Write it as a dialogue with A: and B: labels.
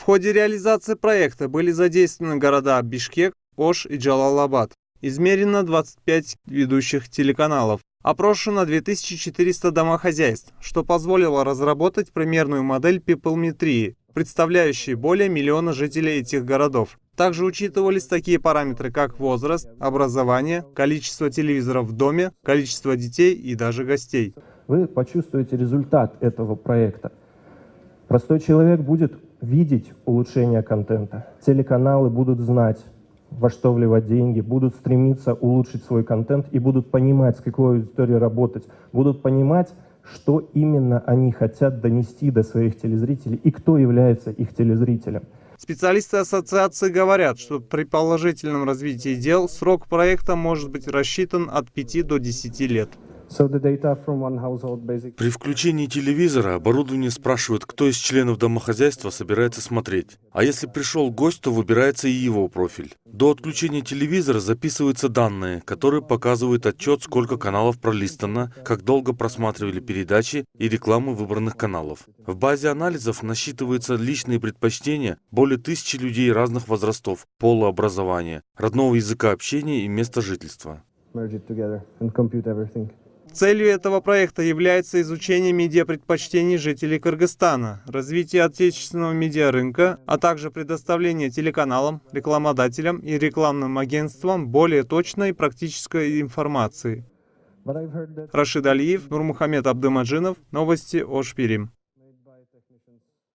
A: ходе реализации проекта были задействованы города Бишкек, Ош и Джалалабад. Измерено 25 ведущих телеканалов. Опрошено 2400 домохозяйств, что позволило разработать примерную модель пиплметрии, представляющей более миллиона жителей этих городов. Также учитывались такие параметры, как возраст, образование, количество телевизоров в доме, количество детей и даже гостей.
B: Вы почувствуете результат этого проекта. Простой человек будет видеть улучшение контента. Телеканалы будут знать, во что вливать деньги, будут стремиться улучшить свой контент и будут понимать, с какой аудиторией работать, будут понимать, что именно они хотят донести до своих телезрителей и кто является их телезрителем.
A: Специалисты ассоциации говорят, что при положительном развитии дел срок проекта может быть рассчитан от 5 до 10 лет.
C: При включении телевизора оборудование спрашивает, кто из членов домохозяйства собирается смотреть. А если пришел гость, то выбирается и его профиль. До отключения телевизора записываются данные, которые показывают отчет, сколько каналов пролистано, как долго просматривали передачи и рекламы выбранных каналов. В базе анализов насчитываются личные предпочтения более 1000 людей разных возрастов, пола, образования, родного языка общения и места жительства.
A: Целью этого проекта является изучение медиапредпочтений жителей Кыргызстана, развитие отечественного медиарынка, а также предоставление телеканалам, рекламодателям и рекламным агентствам более точной и практической информации. Рашид Алиев, Нурмухамед Абдымаджинов, новости Ош Пирим.